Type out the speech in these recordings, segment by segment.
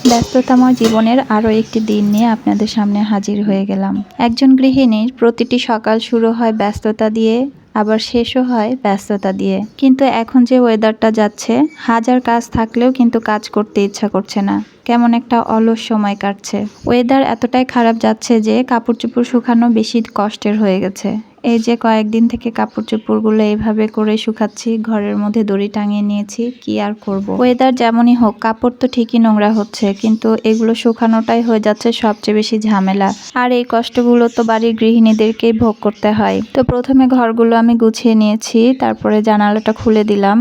ব্যস্ততাময় জীবনের আরও একটি দিন নিয়ে আপনাদের সামনে হাজির হয়ে গেলাম। একজন গৃহিণীর প্রতিটি সকাল শুরু হয় ব্যস্ততা দিয়ে, আবার শেষও হয় ব্যস্ততা দিয়ে। কিন্তু এখন যে ওয়েদারটা যাচ্ছে, হাজার কাজ থাকলেও কিন্তু কাজ করতে ইচ্ছা করছে না। কেমন একটা অলস সময় কাটছে। ওয়েদার এতটাই খারাপ যাচ্ছে যে কাপড় চোপড় শুকানো বেশি কষ্টের হয়ে গেছে। এই যে কয়েকদিন থেকে কাপড় চোপড়গুলো এইভাবে করে শুকাচ্ছি, ঘরের মধ্যে দড়ি টাঙিয়ে নিয়েছি, কি আর করব। ওয়েদার যেমনই হোক, কাপড় তো ঠিকই নোংরা হচ্ছে, কিন্তু এগুলো শুকানোটাই হয়ে যাচ্ছে সবচেয়ে বেশি ঝামেলা। আর এই কষ্টগুলো তো বাড়ির গৃহিণীদেরকেই ভোগ করতে হয়। তো প্রথমে ঘরগুলো আমি গুছিয়ে নিয়েছি, তারপরে জানালাটা খুলে দিলাম।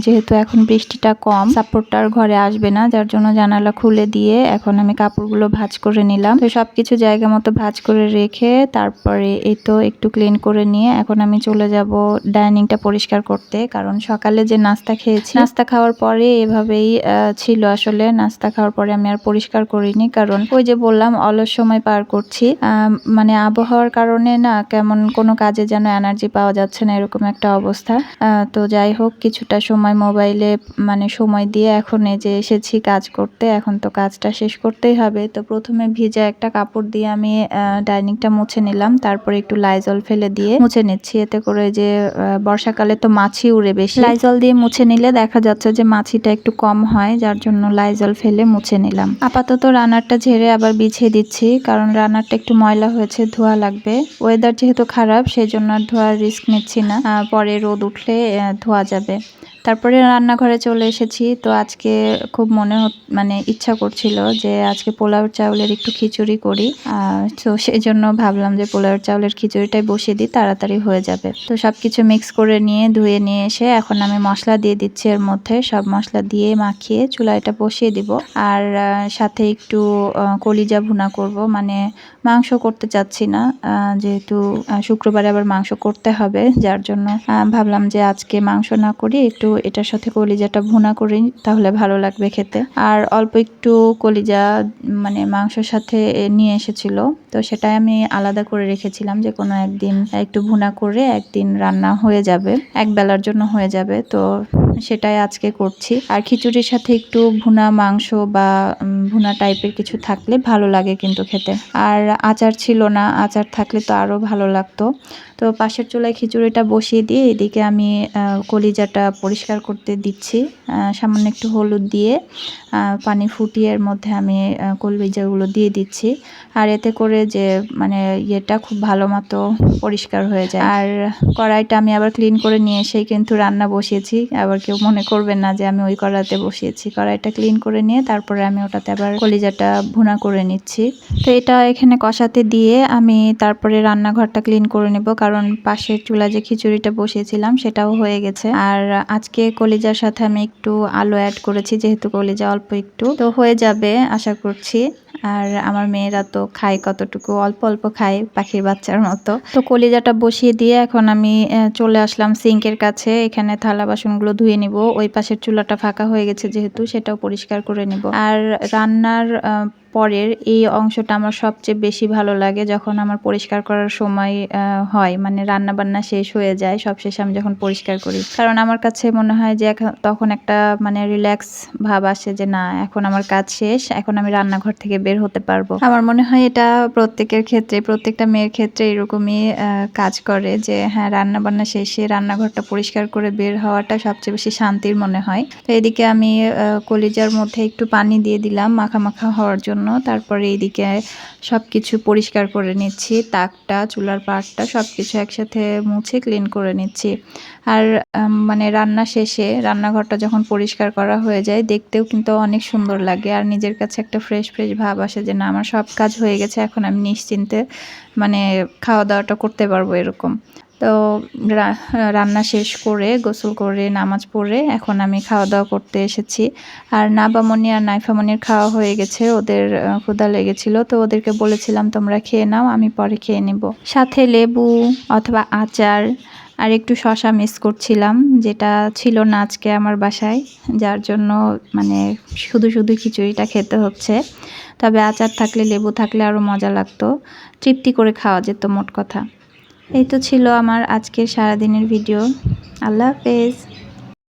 যেহেতু এখন বৃষ্টিটা কম, সাপোর্টটা আর ঘরে আসবে না, যার জন্য জানালা খুলে দিয়ে এখন আমি কাপড়গুলো ভাঁজ করে নিলাম। তো সবকিছু জায়গা মতো ভাঁজ করে রেখে তারপরে এই তো একটু ক্লিন করে নিয়ে এখন আমি চলে যাব ডাইনিংটা পরিষ্কার করতে। কারণ সকালে যে নাস্তা খেয়েছি, নাস্তা খাওয়ার পরে এভাবেই ছিল আসলে। নাস্তা খাওয়ার পরে আমি আর পরিষ্কার করিনি, কারণ ওই যে বললাম অলস সময় পার করছি। মানে আবহাওয়ার কারণে না কেমন কোনো কাজে যেন এনার্জি পাওয়া যাচ্ছে না, এরকম একটা অবস্থা। তো যাই হোক, কিছুটা সময় মোবাইলে মানে সময় দিয়ে এখন এই যে এসেছি কাজ করতে। এখন তো কাজটা শেষ করতেই হবে। তো প্রথমে ভিজা একটা কাপড় দিয়ে আমি ডাইনিংটা মুছে নিলাম, তারপরে একটু লাইজল ফেলে দিয়ে মুছে নিচ্ছি। এতে করে যে বর্ষাকালে তো মাছি উড়ে বেশি, লাইজল দিয়ে মুছে নিলে দেখা যাচ্ছে যে মাছিটা একটু কম হয়, যার জন্য লাইজল ফেলে মুছে নিলাম। আপাতত রানারটা ঝেড়ে আবার বিছিয়ে দিচ্ছি, কারণ রানারটা একটু ময়লা হয়েছে, ধোয়া লাগবে। ওয়েদার যেহেতু খারাপ, সেই জন্য আর ধোয়ার রিস্ক নিচ্ছি না, পরে রোদ উঠলে ধোয়া যাবে। তারপরে রান্নাঘরে চলে এসেছি। তো আজকে খুব মানে ইচ্ছা করছিল যে আজকে পোলাও চাউলের একটু খিচুড়ি করি। তো সেই জন্য ভাবলাম যে পোলাও চাউলের খিচুড়িটাই বসিয়ে দিই, তাড়াতাড়ি হয়ে যাবে। তো সবকিছু মিক্স করে নিয়ে ধুয়ে নিয়ে এসে এখন আমি মশলা দিয়ে দিচ্ছি। এর মধ্যে সব মশলা দিয়ে মাখিয়ে চুলাটা বসিয়ে দিব। আর সাথে একটু কলিজা ভুনা করব, মানে মাংস করতে চাচ্ছি না, যেহেতু শুক্রবারে আবার মাংস করতে হবে, যার জন্য ভাবলাম যে আজকে মাংস না করি, একটু এটার সাথে কলিজাটা ভুনা করি, তাহলে ভালো লাগবে খেতে। আর অল্প একটু কলিজা মানে মাংসের সাথে নিয়ে এসেছিল, তো সেটাই আমি আলাদা করে রেখেছিলাম যে কোনো একদিন একটু ভুনা করে একদিন রান্না হয়ে যাবে, এক বেলার জন্য হয়ে যাবে। তো সেটাই আজকে করছি। আর খিচুড়ির সাথে একটু ভুনা মাংস বা ভুনা টাইপের কিছু থাকলে ভালো লাগে কিন্তু খেতে। আর আচার ছিল না, আচার থাকলে তো আরও ভালো লাগতো। তো পাশের চুলায় খিচুড়িটা বসিয়ে দিয়ে এদিকে আমি কলিজাটা পরিষ্কার করতে দিচ্ছি। সামান্য একটু হলুদ দিয়ে পানি ফুটিয়ে এর মধ্যে আমি কলিজাগুলো দিয়ে দিচ্ছি। আর এতে করে যে মানে ইয়েটা খুব ভালো মতো পরিষ্কার হয়ে যায়। আর কড়াইটা আমি আবার ক্লিন করে নিয়ে এসেই কিন্তু রান্না বসিয়েছি। আবার কেউ মনে করবেন না যে আমি ওই কড়াইতে বসিয়েছি। কড়াইটা ক্লিন করে নিয়ে তারপরে আমি ওটাতে আবার কলিজাটা ভুনা করে নিচ্ছি। তো এটা এখানে কষাতে দিয়ে আমি তারপরে রান্নাঘরটা ক্লিন করে নেব, কারণ পাশের চুলা যে খিচুড়িটা বসিয়েছিলাম সেটাও হয়ে গেছে। আর আজকে কলিজার সাথে আমি একটু আলু অ্যাড করেছি, যেহেতু কলিজা অল্প একটু, তো হয়ে যাবে আশা করছি। আর আমার মেয়েরা তো খায় কতটুকু, অল্প অল্প খায় পাখির বাচ্চার মতো। তো কলিজাটা বসিয়ে দিয়ে এখন আমি চলে আসলাম সিঙ্কের কাছে। এখানে থালা বাসনগুলো ধুয়ে নিব। ওই পাশের চুলাটা ফাঁকা হয়ে গেছে যেহেতু, সেটাও পরিষ্কার করে নিব। আর রান্নার পরের এই অংশটা আমার সবচেয়ে বেশি ভালো লাগে, যখন আমার পরিষ্কার করার সময় হয়, মানে রান্না বান্না শেষ হয়ে যায়, সবশেষে আমি যখন পরিষ্কার করি। কারণ আমার কাছে মনে হয় যে তখন একটা মানে রিল্যাক্স ভাব আসে যে না, এখন আমার কাজ শেষ, এখন আমি রান্নাঘর থেকে বের হতে পারবো। আমার মনে হয় এটা প্রত্যেকের ক্ষেত্রে, প্রত্যেকটা মেয়ের ক্ষেত্রে এরকমই কাজ করে যে হ্যাঁ, রান্না বান্না শেষে রান্নাঘরটা পরিষ্কার করে বের হওয়াটা সবচেয়ে বেশি শান্তির মনে হয়। তো এদিকে আমি কলিজার মধ্যে একটু পানি দিয়ে দিলাম মাখা মাখা হওয়ার জন্য। তারপরে এইদিকে সবকিছু পরিষ্কার করে নিচ্ছি, তাকটা, চুলার পাটটা সবকিছু একসাথে মুছে ক্লিন করে নিচ্ছি। আর মানে রান্না শেষে রান্নাঘরটা যখন পরিষ্কার করা হয়ে যায়, দেখতেও কিন্তু অনেক সুন্দর লাগে। আর নিজের কাছে একটা ফ্রেশ ফ্রেশ ভাব আসে যে না, আমার সব কাজ হয়ে গেছে, এখন আমি নিশ্চিন্তে মানে খাওয়া দাওয়াটা করতে পারবো এরকম। তো রান্না শেষ করে গোসল করে নামাজ পড়ে এখন আমি খাওয়া দাওয়া করতে এসেছি। আর নাবামনি আর নাইফামনির খাওয়া হয়ে গেছে, ওদের ক্ষুধা লেগেছিল, তো ওদেরকে বলেছিলাম তোমরা খেয়ে নাও, আমি পরে খেয়ে নেব। সাথে লেবু অথবা আচার আর একটু শশা মিস করছিলাম, যেটা ছিল না আজকে আমার বাসায়, যার জন্য মানে শুধু শুধু খিচুড়িটা খেতে হচ্ছে। তবে আচার থাকলে, লেবু থাকলে আরও মজা লাগতো, তৃপ্তি করে খাওয়া যেত মোট কথা। এই তো ছিল আমার আজকের সারাদিনের ভিডিও। আল্লাহ হাফেজ।